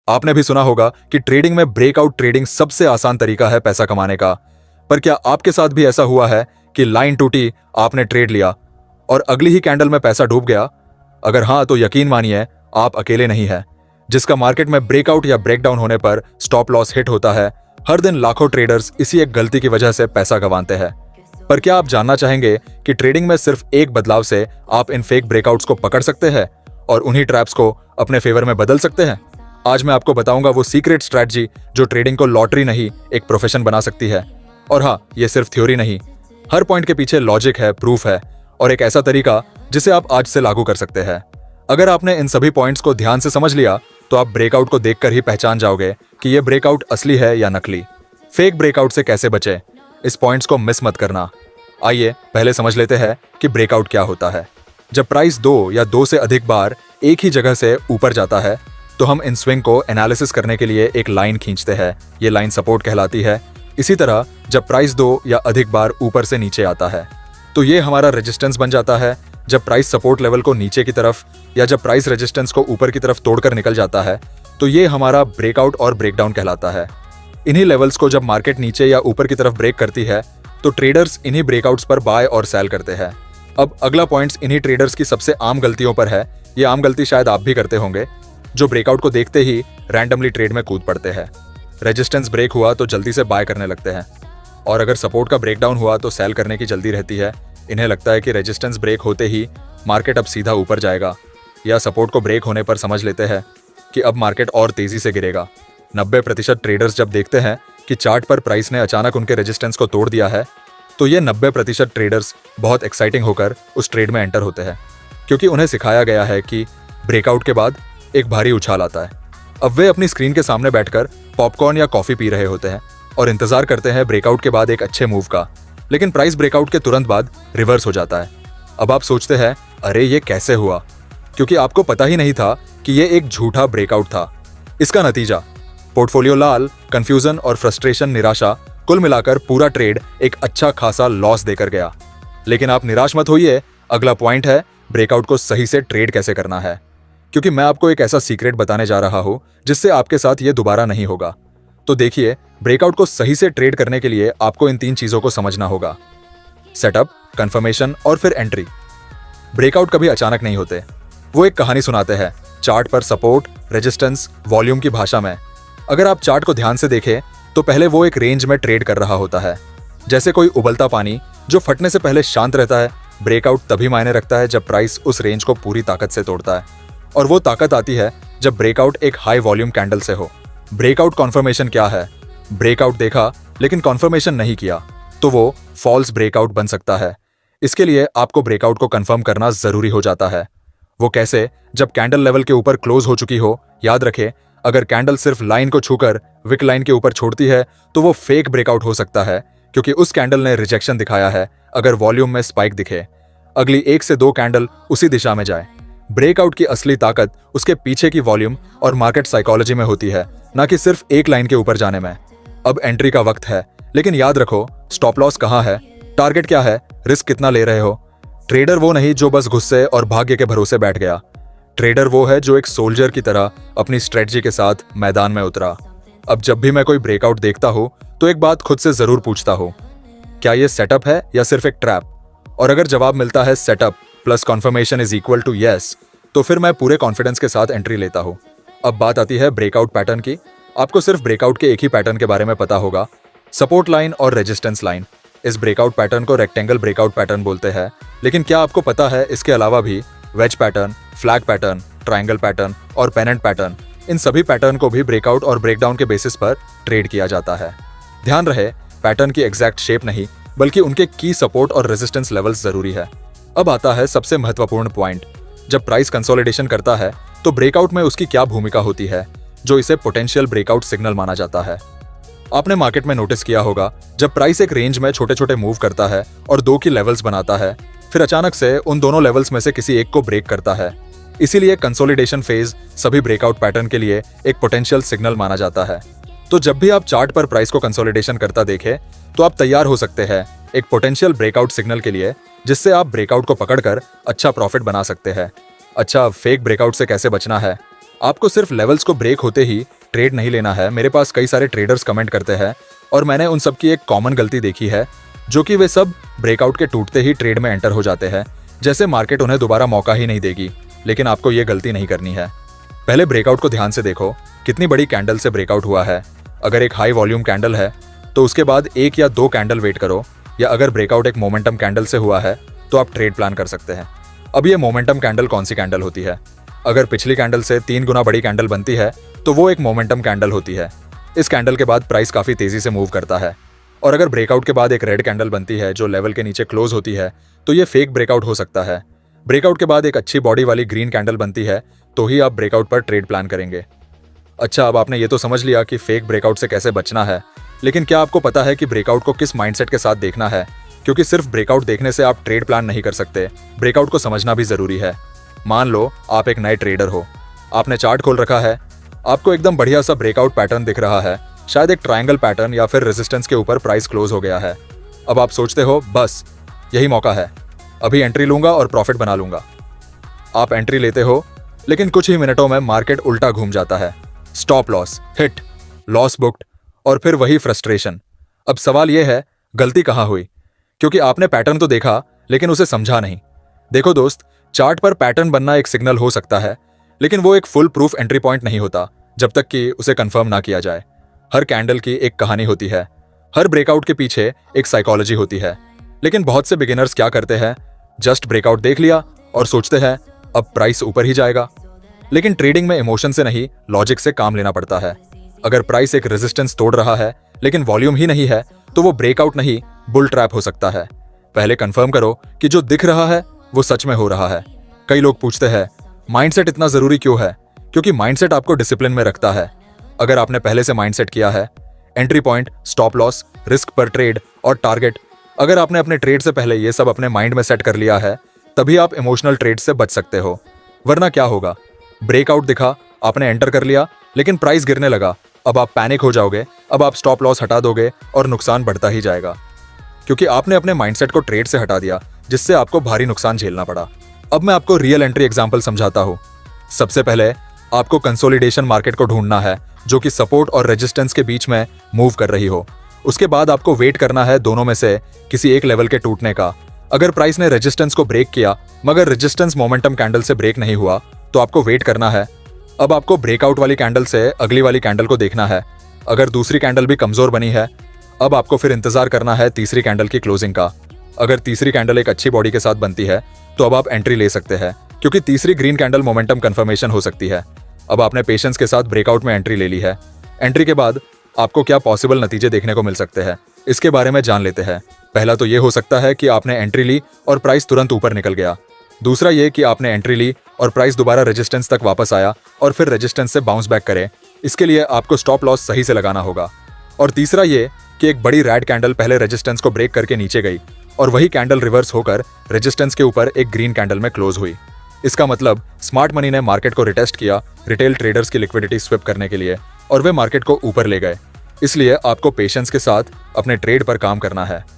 आपने भी सुना होगा कि ट्रेडिंग में ब्रेकआउट ट्रेडिंग सबसे आसान तरीका है पैसा कमाने का। पर क्या आपके साथ भी ऐसा हुआ है कि लाइन टूटी, आपने ट्रेड लिया और अगली ही कैंडल में पैसा डूब गया? अगर हाँ, तो यकीन मानिए आप अकेले नहीं हैं। जिसका मार्केट में ब्रेकआउट या ब्रेकडाउन होने पर स्टॉप लॉस हिट होता है, हर दिन लाखों ट्रेडर्स इसी एक गलती की वजह से पैसा गंवाते हैं। पर क्या आप जानना चाहेंगे कि ट्रेडिंग में सिर्फ एक बदलाव से आप इन फेक ब्रेकआउट्स को पकड़ सकते हैं और उन्हीं ट्रैप्स को अपने फेवर में बदल सकते हैं? आज मैं आपको बताऊंगा वो सीक्रेट स्ट्रैटेजी जो ट्रेडिंग को लॉटरी नहीं, एक प्रोफेशन बना सकती है। और हाँ, ये सिर्फ थ्योरी नहीं, हर पॉइंट के पीछे लॉजिक है, प्रूफ है और एक ऐसा तरीका जिसे आप आज से लागू कर सकते हैं। अगर आपने इन सभी पॉइंट्स को ध्यान से समझ लिया तो आप ब्रेकआउट को देखकर ही पहचान जाओगे कि ये ब्रेकआउट असली है या नकली। फेक ब्रेकआउट से कैसे बचें, इस पॉइंट्स को मिस मत करना। आइए पहले समझ लेते हैं कि ब्रेकआउट क्या होता है। जब प्राइस 2 या 2 से अधिक बार एक ही जगह से ऊपर जाता है तो हम इन स्विंग को एनालिसिस करने के लिए एक लाइन खींचते हैं। ये लाइन सपोर्ट कहलाती है। इसी तरह जब प्राइस 2 या अधिक बार ऊपर से नीचे आता है तो ये हमारा रेजिस्टेंस बन जाता है। जब प्राइस सपोर्ट लेवल को नीचे की तरफ या जब प्राइस रेजिस्टेंस को ऊपर की तरफ तोड़कर निकल जाता है तो ये हमारा ब्रेकआउट और ब्रेकडाउन कहलाता है। इन्हीं लेवल्स को जब मार्केट नीचे या ऊपर की तरफ ब्रेक करती है तो ट्रेडर्स इन्हीं ब्रेकआउट्स पर बाय और सेल करते हैं। अब अगला पॉइंट्स इन्हीं ट्रेडर्स की सबसे आम गलतियों पर है। ये आम गलती शायद आप भी करते होंगे, जो ब्रेकआउट को देखते ही रैंडमली ट्रेड में कूद पड़ते हैं। रेजिस्टेंस ब्रेक हुआ तो जल्दी से बाय करने लगते हैं और अगर सपोर्ट का ब्रेकडाउन हुआ तो सेल करने की जल्दी रहती है। इन्हें लगता है कि रेजिस्टेंस ब्रेक होते ही मार्केट अब सीधा ऊपर जाएगा, या सपोर्ट को ब्रेक होने पर समझ लेते हैं कि अब मार्केट और तेजी से गिरेगा। 90% ट्रेडर्स जब देखते हैं कि चार्ट पर प्राइस ने अचानक उनके रेजिस्टेंस को तोड़ दिया है तो ये 90% ट्रेडर्स बहुत एक्साइटिंग होकर उस ट्रेड में एंटर होते हैं, क्योंकि उन्हें सिखाया गया है कि ब्रेकआउट के बाद एक भारी उछाल आता है। अब वे अपनी स्क्रीन के सामने बैठकर पॉपकॉर्न या कॉफी पी रहे होते हैं और इंतजार करते हैं ब्रेकआउट के बाद एक अच्छे मूव का। लेकिन प्राइस ब्रेकआउट के तुरंत बाद रिवर्स हो जाता है। अब आप सोचते हैं, अरे ये कैसे हुआ? क्योंकि आपको पता ही नहीं था कि ये एक झूठा ब्रेकआउट था। इसका नतीजा पोर्टफोलियो लाल, कंफ्यूजन और फ्रस्ट्रेशन, निराशा, कुल मिलाकर पूरा ट्रेड एक अच्छा खासा लॉस देकर गया। लेकिन आप निराश मत होइए, अगला पॉइंट है ब्रेकआउट को सही से ट्रेड कैसे करना है। क्योंकि मैं आपको एक ऐसा सीक्रेट बताने जा रहा हूं जिससे आपके साथ ये दोबारा नहीं होगा। तो देखिए, ब्रेकआउट को सही से ट्रेड करने के लिए आपको इन 3 चीजों को समझना होगा: सेटअप, कंफर्मेशन और फिर एंट्री। ब्रेकआउट कभी अचानक नहीं होते, वो एक कहानी सुनाते हैं, चार्ट पर सपोर्ट, रेजिस्टेंस, वॉल्यूम की भाषा में। अगर आप चार्ट को ध्यान से देखें तो पहले वो एक रेंज में ट्रेड कर रहा होता है, जैसे कोई उबलता पानी जो फटने से पहले शांत रहता है। ब्रेकआउट तभी मायने रखता है जब प्राइस उस रेंज को पूरी ताकत से तोड़ता है, और वो ताकत आती है जब ब्रेकआउट एक हाई वॉल्यूम कैंडल से हो। ब्रेकआउट कॉन्फर्मेशन क्या है? ब्रेकआउट देखा लेकिन कॉन्फर्मेशन नहीं किया तो वो फॉल्स ब्रेकआउट बन सकता है। इसके लिए आपको ब्रेकआउट को कंफर्म करना जरूरी हो जाता है। वो कैसे? जब कैंडल लेवल के ऊपर क्लोज हो चुकी हो। याद रखें, अगर कैंडल सिर्फ लाइन को छूकर विक लाइन के ऊपर छोड़ती है तो वो फेक ब्रेकआउट हो सकता है, क्योंकि उस कैंडल ने रिजेक्शन दिखाया है। अगर वॉल्यूम में स्पाइक दिखे, अगली 1 से 2 कैंडल उसी दिशा में जाए। ब्रेकआउट की असली ताकत उसके पीछे की वॉल्यूम और मार्केट साइकोलॉजी में होती है, ना कि सिर्फ एक लाइन के ऊपर जाने में। अब एंट्री का वक्त है, लेकिन याद रखो, स्टॉप लॉस कहाँ है, टारगेट क्या है, रिस्क कितना ले रहे हो। ट्रेडर वो नहीं जो बस गुस्से और भाग्य के भरोसे बैठ गया। ट्रेडर वो है जो एक सोल्जर की तरह अपनी स्ट्रेटजी के साथ मैदान में उतरा। अब जब भी मैं कोई ब्रेकआउट देखता हूँ तो एक बात खुद से जरूर पूछता हूँ, क्या ये सेटअप है या सिर्फ एक ट्रैप? और अगर जवाब मिलता है setup plus confirmation is equal to yes, तो फिर मैं पूरे कॉन्फिडेंस के साथ एंट्री लेता हूँ। अब बात आती है ब्रेकआउट पैटर्न की। आपको सिर्फ ब्रेकआउट के एक ही पैटर्न के बारे में पता होगा, सपोर्ट लाइन और रेजिस्टेंस लाइन। इस ब्रेकआउट पैटर्न को रेक्टेंगल ब्रेकआउट पैटर्न बोलते हैं, लेकिन क्या आपको पता है इसके अलावा भी wedge pattern, flag pattern, triangle pattern और पेनेंट पैटर्न, इन सभी पैटर्न को भी ब्रेकआउट और ब्रेकडाउन के बेसिस पर ट्रेड किया जाता है। ध्यान रहे, पैटर्न की एग्जैक्ट शेप नहीं, बल्कि उनके की सपोर्ट और रेजिस्टेंस लेवल्स जरूरी है। अब आता है सबसे महत्वपूर्ण पॉइंट, जब प्राइस कंसोलिडेशन करता है तो ब्रेकआउट में उसकी क्या भूमिका होती है, जो इसे पोटेंशियल ब्रेकआउट सिग्नल माना जाता है। आपने मार्केट में नोटिस किया होगा, जब प्राइस एक रेंज में छोटे छोटे मूव करता है और 2 की लेवल्स बनाता है, फिर अचानक से उन दोनों लेवल्स में से किसी एक को ब्रेक करता है। इसीलिए कंसोलिडेशन फेज सभी ब्रेकआउट पैटर्न के लिए एक पोटेंशियल सिग्नल माना जाता है। तो जब भी आप चार्ट पर प्राइस को कंसोलिडेशन करता देखें तो आप तैयार हो सकते हैं एक पोटेंशियल ब्रेकआउट सिग्नल के लिए, जिससे आप ब्रेकआउट को पकड़कर अच्छा प्रॉफिट बना सकते हैं। अच्छा, फेक ब्रेकआउट से कैसे बचना है? आपको सिर्फ लेवल्स को ब्रेक होते ही ट्रेड नहीं लेना है, मेरे पास कई सारे ट्रेडर्स कमेंट करते हैं और मैंने उन सब की एक कॉमन गलती देखी है, जो कि वे सब ब्रेकआउट के टूटते ही ट्रेड में एंटर हो जाते हैं, जैसे मार्केट उन्हें दोबारा मौका ही नहीं देगी। लेकिन आपको ये गलती नहीं करनी है। पहले ब्रेकआउट को ध्यान से देखो, कितनी बड़ी कैंडल से ब्रेकआउट हुआ है। अगर एक हाई वॉल्यूम कैंडल है तो उसके बाद 1 या 2 कैंडल वेट करो, या अगर ब्रेकआउट एक मोमेंटम कैंडल से हुआ है तो आप ट्रेड प्लान कर सकते हैं। अब ये मोमेंटम कैंडल कौन सी कैंडल होती है? अगर पिछली कैंडल से 3 गुना बड़ी कैंडल बनती है तो वो एक मोमेंटम कैंडल होती है। इस कैंडल के बाद प्राइस काफी तेजी से मूव करता है। और अगर ब्रेकआउट के बाद एक रेड कैंडल बनती है जो लेवल के नीचे क्लोज होती है तो ये फेक ब्रेकआउट हो सकता है। ब्रेकआउट के बाद एक अच्छी बॉडी वाली ग्रीन कैंडल बनती है तो ही आप ब्रेकआउट पर ट्रेड प्लान करेंगे। अच्छा, अब आपने ये तो समझ लिया कि फेक ब्रेकआउट से कैसे बचना है, लेकिन क्या आपको पता है कि ब्रेकआउट को किस माइंडसेट के साथ देखना है? क्योंकि सिर्फ ब्रेकआउट देखने से आप ट्रेड प्लान नहीं कर सकते, ब्रेकआउट को समझना भी जरूरी है। मान लो आप एक नए ट्रेडर हो, आपने चार्ट खोल रखा है, आपको एकदम बढ़िया सा ब्रेकआउट पैटर्न दिख रहा है, शायद एक ट्रायंगल पैटर्न या फिर रेजिस्टेंस के ऊपर प्राइस क्लोज हो गया है। अब आप सोचते हो बस यही मौका है, अभी एंट्री लूंगा और प्रॉफिट बना लूंगा। आप एंट्री लेते हो, लेकिन कुछ ही मिनटों में मार्केट उल्टा घूम जाता है। Stop loss hit, loss booked और फिर वही फ्रस्ट्रेशन। अब सवाल यह है, गलती कहां हुई? क्योंकि आपने पैटर्न तो देखा लेकिन उसे समझा नहीं। देखो दोस्त, चार्ट पर पैटर्न बनना एक सिग्नल हो सकता है, लेकिन वो एक फुल प्रूफ एंट्री पॉइंट नहीं होता जब तक कि उसे कंफर्म ना किया जाए। हर कैंडल की एक कहानी होती है, हर ब्रेकआउट के पीछे एक साइकोलॉजी होती है। लेकिन बहुत से बिगिनर्स क्या करते हैं, जस्ट ब्रेकआउट देख लिया और सोचते हैं अब प्राइस ऊपर ही जाएगा। लेकिन ट्रेडिंग में इमोशन से नहीं, लॉजिक से काम लेना पड़ता है। अगर प्राइस एक रेजिस्टेंस तोड़ रहा है लेकिन वॉल्यूम ही नहीं है तो वो ब्रेकआउट नहीं, बुल ट्रैप हो सकता है। पहले कंफर्म करो कि जो दिख रहा है वो सच में हो रहा है। कई लोग पूछते हैं माइंडसेट इतना जरूरी क्यों है? क्योंकि माइंडसेट आपको डिसिप्लिन में रखता है। अगर आपने पहले से माइंडसेट किया है, entry point, stop loss, risk पर ट्रेड और टारगेट, अगर आपने अपने ट्रेड से पहले ये सब अपने माइंड में सेट कर लिया है, तभी आप इमोशनल ट्रेड से बच सकते हो। वरना क्या होगा, ब्रेकआउट दिखा, आपने एंटर कर लिया, लेकिन प्राइस गिरने लगा, अब आप पैनिक हो जाओगे, अब आप स्टॉप लॉस हटा दोगे और नुकसान बढ़ता ही जाएगा, क्योंकि आपने अपने माइंडसेट को ट्रेड से हटा दिया, जिससे आपको भारी नुकसान झेलना पड़ा। अब मैं आपको रियल एंट्री एग्जांपल समझाता हूं। सबसे पहले आपको कंसोलिडेशन मार्केट को ढूंढना है जो कि सपोर्ट और रेजिस्टेंस के बीच में मूव कर रही हो। उसके बाद आपको वेट करना है दोनों में से किसी एक लेवल के टूटने का। अगर प्राइस ने रेजिस्टेंस को ब्रेक किया मगर रेजिस्टेंस मोमेंटम कैंडल से ब्रेक नहीं हुआ तो आपको वेट करना है। अब आपको ब्रेकआउट वाली कैंडल से अगली वाली कैंडल को देखना है। अगर दूसरी कैंडल भी कमजोर बनी है, अब आपको फिर इंतजार करना है तीसरी कैंडल की क्लोजिंग का। अगर तीसरी कैंडल एक अच्छी बॉडी के साथ बनती है तो अब आप एंट्री ले सकते हैं, क्योंकि तीसरी ग्रीन कैंडल मोमेंटम कंफर्मेशन हो सकती है। अब आपने पेशेंस के साथ ब्रेकआउट में एंट्री ले ली है। एंट्री के बाद आपको क्या पॉसिबल नतीजे देखने को मिल सकते हैं, इसके बारे में जान लेते हैं। पहला तो ये हो सकता है कि आपने एंट्री ली और प्राइस तुरंत ऊपर निकल गया। दूसरा ये कि आपने एंट्री ली और प्राइस दोबारा रेजिस्टेंस तक वापस आया और फिर रेजिस्टेंस से बाउंस बैक करे। इसके लिए आपको स्टॉप लॉस सही से लगाना होगा। और तीसरा ये कि एक बड़ी रेड कैंडल पहले रेजिस्टेंस को ब्रेक करके नीचे गई और वही कैंडल रिवर्स होकर रेजिस्टेंस के ऊपर एक ग्रीन कैंडल में क्लोज हुई। इसका मतलब स्मार्ट मनी ने मार्केट को रिटेस्ट किया रिटेल ट्रेडर्स की लिक्विडिटी स्विप करने के लिए, और वे मार्केट को ऊपर ले गए। इसलिए आपको पेशेंस के साथ अपने ट्रेड पर काम करना है।